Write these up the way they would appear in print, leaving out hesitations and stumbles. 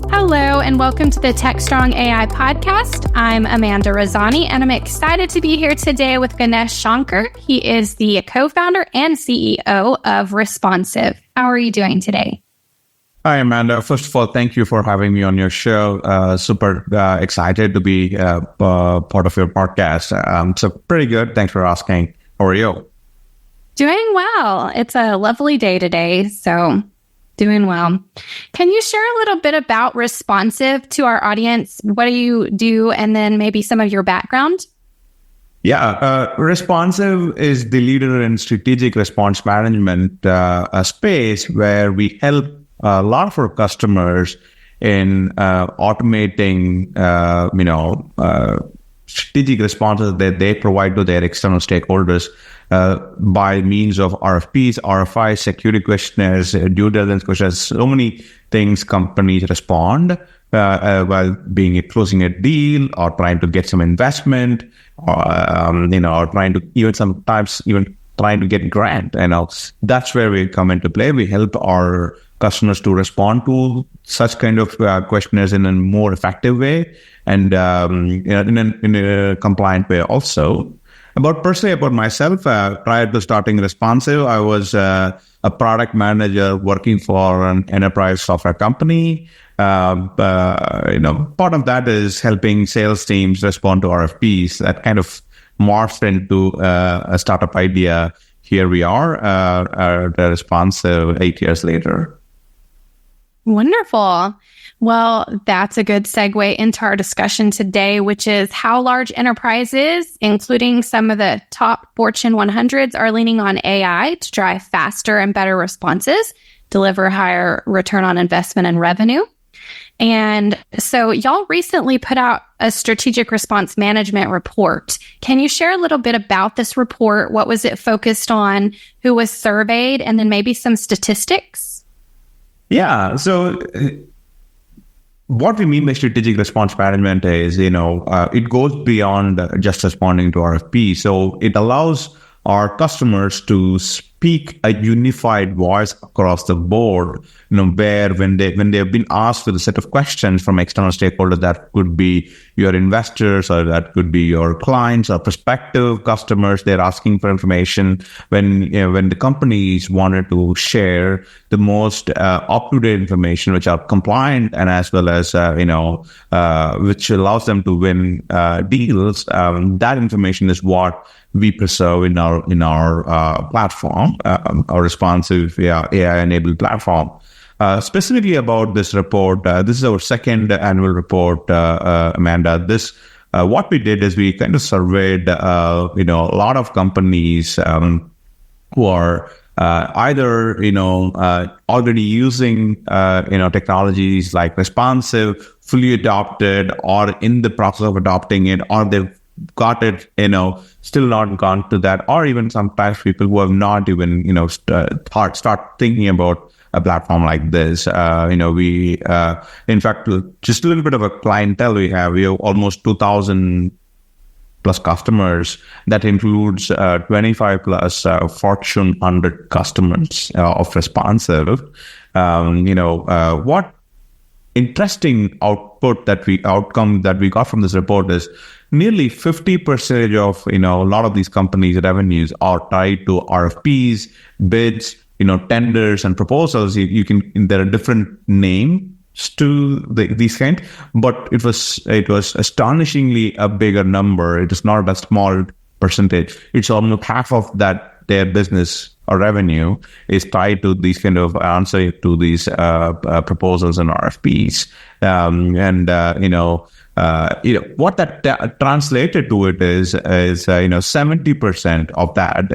Hello, and welcome to the Techstrong AI podcast. I'm Amanda Razani, and I'm excited to be here today with Ganesh Shankar. He is the co-founder and CEO of Responsive. How are you doing today? Hi, Amanda. First of all, thank you for having me on your show. Super excited to be part of your podcast. So pretty good. Thanks for asking. How are you? Doing well. It's a lovely day today, so doing well. Can you share a little bit about Responsive to our audience? What do you do? And then maybe some of your background? Yeah, Responsive is the leader in strategic response management space where we help a lot of our customers in automating, strategic responses that they provide to their external stakeholders by means of RFPs, RFIs, security questionnaires, due diligence questionnaires. So many things companies respond while closing a deal or trying to get some investment, or trying to sometimes trying to get grant. That's where we come into play. We help our customers to respond to such kind of questionnaires in a more effective way and in a compliant way also. About myself, prior to starting Responsive, I was a product manager working for an enterprise software company. Part of that is helping sales teams respond to RFPs. That kind of morphed into a startup idea. Here we are, Responsive 8 years later. Wonderful. Well, that's a good segue into our discussion today, which is how large enterprises, including some of the top Fortune 100s, are leaning on AI to drive faster and better responses, deliver higher return on investment and revenue. And so y'all recently put out a strategic response management report. Can you share a little bit about this report? What was it focused on? Who was surveyed? And then maybe some statistics? Yeah. So what we mean by strategic response management is, it goes beyond just responding to RFP. So it allows our customers to speak a unified voice across the board, where when they have been asked with a set of questions from external stakeholders, that could be your investors or that could be your clients or prospective customers, they're asking for information. When the companies wanted to share the most up-to-date information, which are compliant and as well as which allows them to win deals, that information is what we preserve in our platform, our Responsive AI-enabled platform. Specifically about this report, this is our second annual report, Amanda. This what we did is we kind of surveyed, a lot of companies who are either already using technologies like Responsive, fully adopted, or in the process of adopting it, or they've got it, still not gone to that, or even sometimes people who have not even, start thinking about a platform like this. We, in fact, just a little bit of a clientele we have almost 2,000 plus customers. That includes 25 plus Fortune 100 customers of Responsive. What interesting outcome that we got from this report is nearly 50% of a lot of these companies' revenues are tied to RFPs, bids, tenders and proposals. There are different names to these kind, but it was astonishingly a bigger number. It is not a small percentage. It's almost half of that their business or revenue is tied to these kind of answer to these proposals and RFPs. What that translated to it is 70% of that,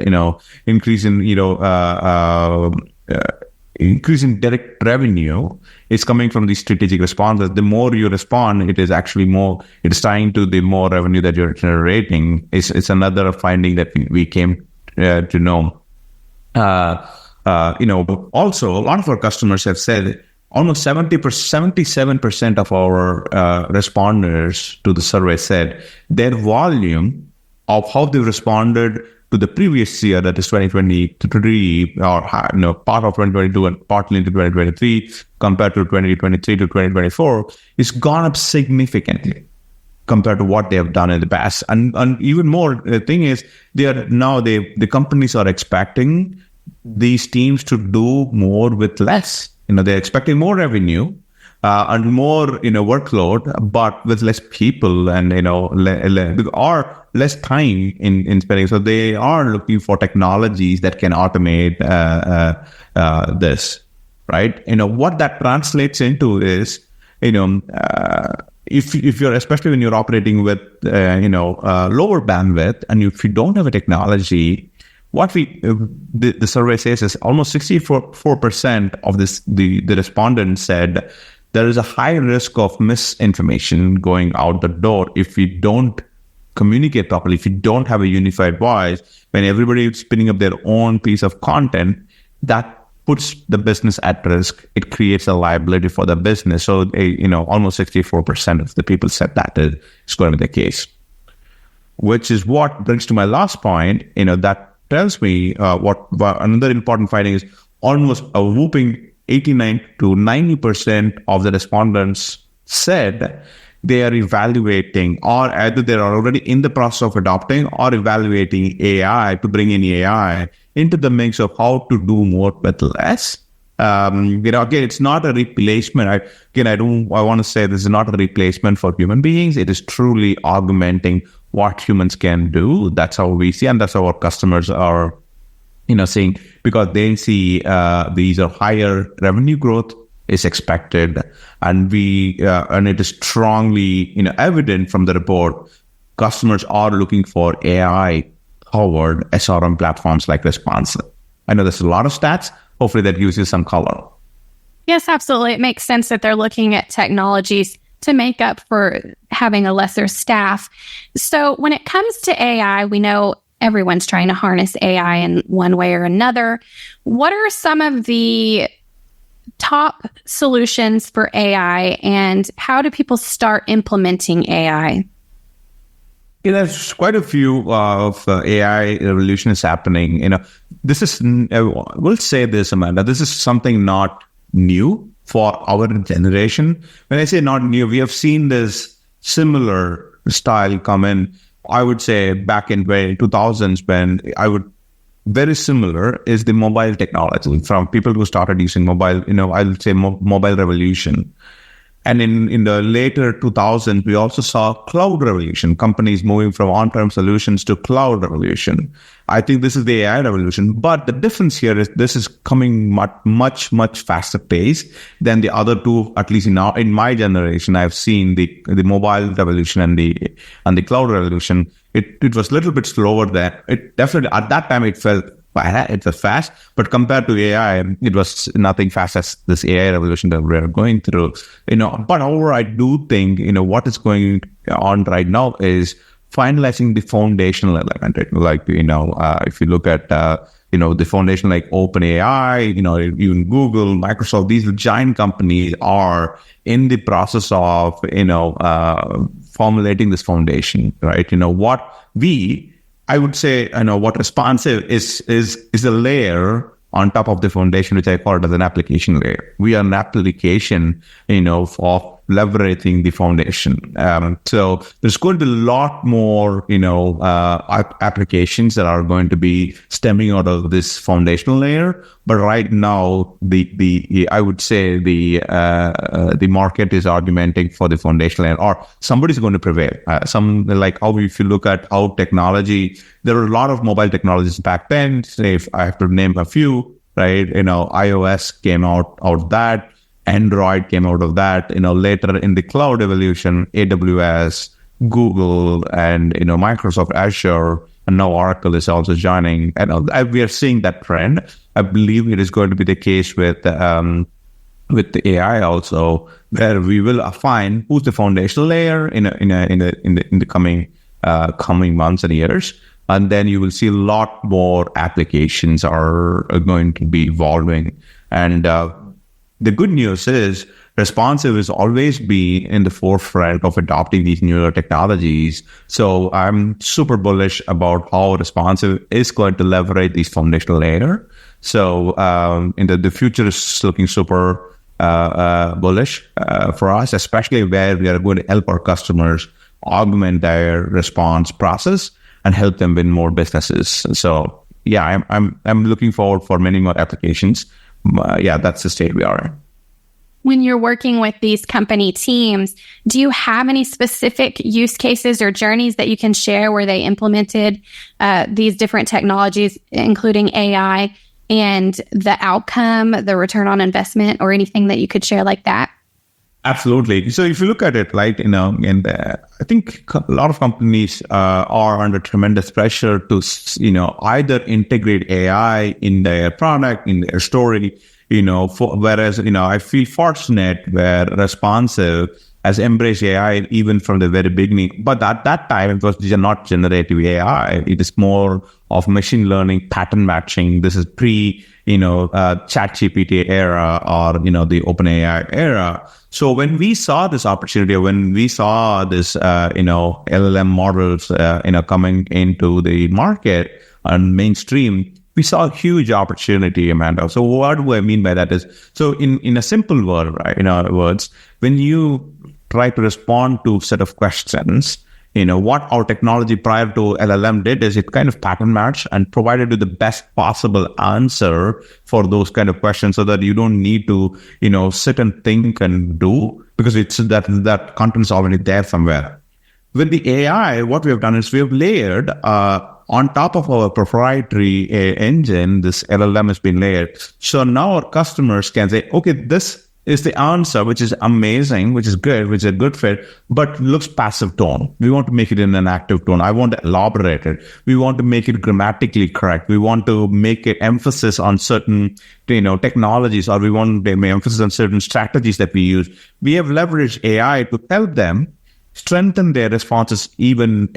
increase in direct revenue is coming from these strategic responses. The more you respond, it is actually more, it is tying to the more revenue that you're generating. It's another finding that we came to know. Also, a lot of our customers have said almost 77% of our responders to the survey said their volume of how they responded to the previous year, that is 2023, or part of 2022 and partly into 2023, compared to 2023 to 2024, is gone up significantly compared to what they have done in the past. And even more, the thing is, the companies are expecting these teams to do more with less. They're expecting more revenue and more, workload, but with less people and, or less time in spending. So they are looking for technologies that can automate this, right? What that translates into is, if you're, especially when you're operating with, lower bandwidth, and if you don't have a technology, what the survey says is almost 64% of the respondents said there is a high risk of misinformation going out the door if we don't communicate properly, if you don't have a unified voice, when everybody is spinning up their own piece of content, that puts the business at risk. It creates a liability for the business. So, almost 64% of the people said that is going to be the case, which is what brings to my last point. That tells me what another important finding is: almost a whooping 89 to 90% of the respondents said they are evaluating, or either they are already in the process of adopting or evaluating AI, to bring in AI into the mix of how to do more with less. Again, it's not a replacement. I want to say this is not a replacement for human beings. It is truly augmenting what humans can do. That's how we see, and that's how our customers are, seeing, because they see these are higher revenue growth is expected, and it is strongly evident from the report. Customers are looking for AI-powered SRM platforms like Responsive. I know there's a lot of stats. Hopefully that gives you some color. Yes, absolutely. It makes sense that they're looking at technologies to make up for having a lesser staff. So when it comes to AI, we know everyone's trying to harness AI in one way or another. What are some of the top solutions for AI, and how do people start implementing AI? There's quite a few of AI revolutions happening. This is, we'll say this, Amanda, this is something not new for our generation. When I say not new, we have seen this similar style come in, I would say back in 2000s, when very similar is the mobile technology from people who started using mobile, I would say mobile revolution. And in the later 2000s, we also saw cloud revolution, companies moving from on-prem solutions to cloud revolution. I think this is the AI revolution. But the difference here is this is coming much, much faster pace than the other two, at least in my generation. I've seen the mobile revolution and the cloud revolution. It was a little bit slower than it. Definitely at that time it was fast, but compared to AI, it was nothing fast as this AI revolution that we're going through. But however, I do think what is going on right now is finalizing the foundational element. Like if you look at the foundation like OpenAI, even Google, Microsoft, these giant companies are in the process of formulating this foundation, right? I would say, what Responsive is a layer on top of the foundation, which I call it as an application layer. We are an application, of leveraging the foundation. So there's going to be a lot more, applications that are going to be stemming out of this foundational layer. But right now, I would say the market is argumenting for the foundational layer, or somebody's going to prevail. If you look at how technology, there were a lot of mobile technologies back then. Say, if I have to name a few, right? iOS came out of that. Android came out of that. Later in the cloud evolution, AWS, Google, and Microsoft Azure, and now Oracle is also joining. And we are seeing that trend. I believe it is going to be the case with the AI also, where we will find who's the foundational layer in the coming months and years. And then you will see a lot more applications are going to be evolving. And the good news is responsive has always been in the forefront of adopting these newer technologies. So I'm super bullish about how responsive is going to leverage these foundational layer. So in the future is looking super bullish for us, especially where we are going to help our customers augment their response process and help them win more businesses. So yeah, I'm looking forward for many more applications. That's the state we are in. When you're working with these company teams, do you have any specific use cases or journeys that you can share where they implemented these different technologies, including AI, and the outcome, the return on investment, or anything that you could share like that? Absolutely. So if you look at it, right, and I think a lot of companies are under tremendous pressure to, either integrate AI in their product, in their story, whereas, I feel fortunate where Responsive has embraced AI even from the very beginning. But at that time, it was not generative AI. It is more of machine learning, pattern matching. This is ChatGPT era or, the OpenAI era. So when we saw this opportunity, when we saw this, LLM models, coming into the market and mainstream, we saw a huge opportunity, Amanda. So what do I mean by that is, so in a simple word, right? In other words, when you try to respond to a set of questions, what our technology prior to LLM did is it kind of pattern matched and provided you the best possible answer for those kind of questions so that you don't need to, sit and think and do, because it's that content is already there somewhere. With the AI, what we have done is we have layered, on top of our proprietary engine, this LLM has been layered. So now our customers can say, okay, this is the answer, which is amazing, which is good, which is a good fit, but looks passive tone. We want to make it in an active tone. I want to elaborate it. We want to make it grammatically correct. We want to make it emphasis on certain, technologies, or we want to make emphasis on certain strategies that we use. We have leveraged AI to help them strengthen their responses even,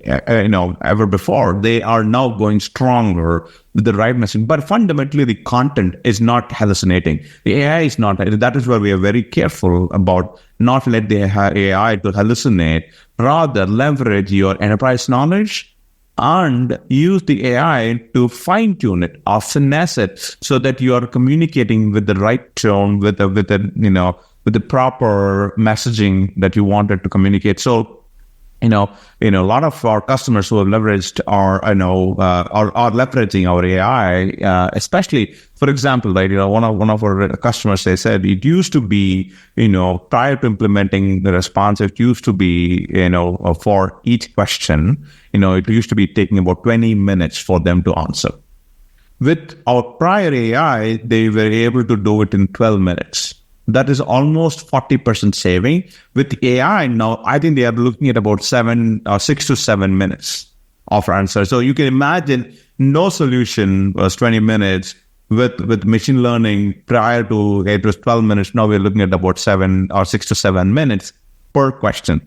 ever before. They are now going stronger with the right messaging. But fundamentally, the content is not hallucinating. The AI is not. That is where we are very careful about not let the AI to hallucinate. Rather, leverage your enterprise knowledge and use the AI to fine tune it or finesse it so that you are communicating with the right tone, with the proper messaging that you wanted to communicate. So, a lot of our customers who have leveraged are leveraging our AI, especially, for example, right, one of our customers, they said it used to be, prior to implementing the response, it used to be, for each question, it used to be taking about 20 minutes for them to answer. With our prior AI, they were able to do it in 12 minutes. That is almost 40% saving. With AI now, I think they are looking at about 6 to 7 minutes of answer. So you can imagine no solution was 20 minutes. With machine learning prior to it was 12 minutes. Now we're looking at about 6 to 7 minutes per question.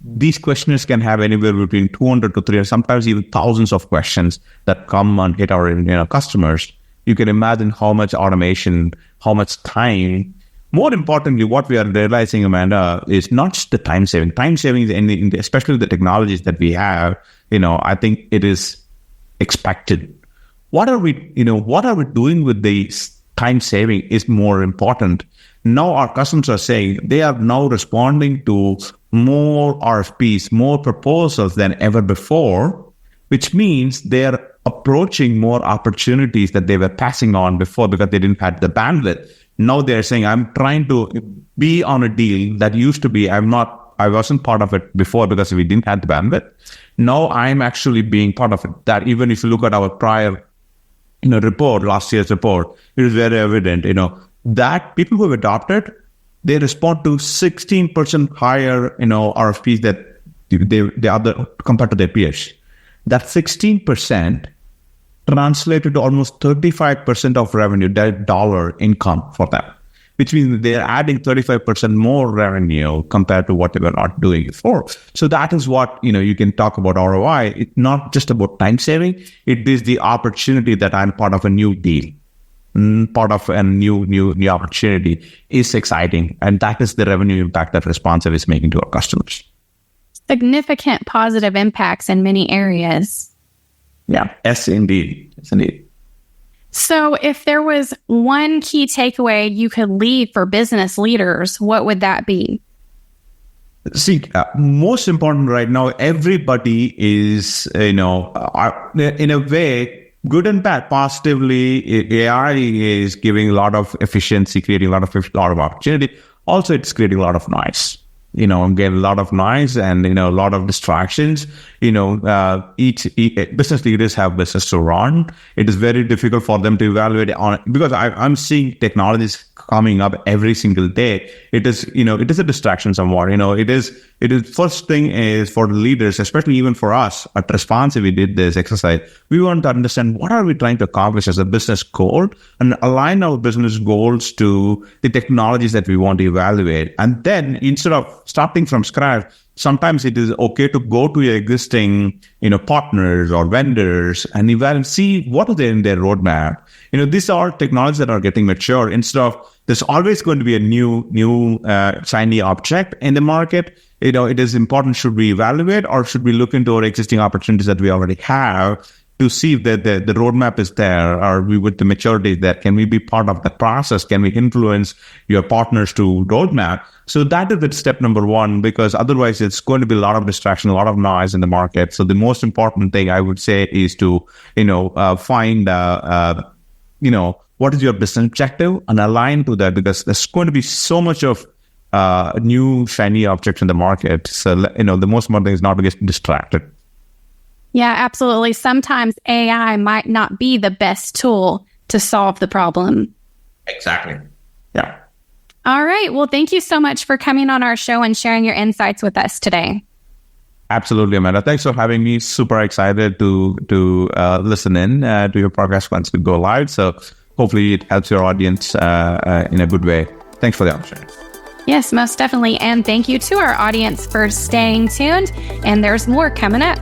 These questioners can have anywhere between 200 to 300, sometimes even thousands of questions that come and hit our customers. You can imagine how much automation, how much time. More importantly, what we are realizing, Amanda, is not just the time saving. Time saving, especially the technologies that we have, I think it is expected. What are we doing with the time saving is more important. Now our customers are saying they are now responding to more RFPs, more proposals than ever before, which means they are approaching more opportunities that they were passing on before because they didn't have the bandwidth. Now they're saying, I'm trying to be on a deal that used to be, I wasn't part of it before because we didn't have the bandwidth. Now I'm actually being part of it. That even if you look at our prior, report, last year's report, it is very evident, that people who have adopted, they respond to 16% higher, RFPs that they other compared to their peers. That 16% translated to almost 35% of revenue, that dollar income for them, which means they're adding 35% more revenue compared to what they were not doing before. So that is what, you can talk about ROI. It's not just about time saving. It is the opportunity that I'm part of a new deal. part of a new opportunity is exciting. And that is the revenue impact that Responsive is making to our customers. Significant positive impacts in many areas. Yeah. Yes, indeed. Yes, indeed. So if there was one key takeaway you could leave for business leaders, what would that be? See, most important right now, everybody is, in a way, good and bad. Positively, AI is giving a lot of efficiency, creating a lot of opportunity. Also, it's creating a lot of noise. Get a lot of noise and, a lot of distractions. Each business leaders have business to run. It is very difficult for them to evaluate because I'm seeing technologies coming up every single day. It is a distraction somewhat. It is first thing is for the leaders, especially even for us at Responsive, we did this exercise. We want to understand what are we trying to accomplish as a business goal and align our business goals to the technologies that we want to evaluate. And then instead of starting from scratch, sometimes it is okay to go to your existing, partners or vendors and evaluate, see what are they in their roadmap. These are technologies that are getting mature. Instead of there's always going to be a new shiny object in the market. It is important. Should we evaluate or should we look into our existing opportunities that we already have to see if the roadmap is there? Are we with the maturity there? Can we be part of the process? Can we influence your partners to roadmap? So that is the step number one, because otherwise it's going to be a lot of distraction, a lot of noise in the market. So the most important thing I would say is to, find, what is your business objective and align to that, because there's going to be so much of new shiny objects in the market. So, the most important thing is not to get distracted. Yeah, absolutely. Sometimes AI might not be the best tool to solve the problem. Exactly. Yeah. All right. Well, thank you so much for coming on our show and sharing your insights with us today. Absolutely, Amanda. Thanks for having me. Super excited to listen in to your podcast once we go live. So hopefully it helps your audience in a good way. Thanks for the opportunity. Yes, most definitely. And thank you to our audience for staying tuned. And there's more coming up.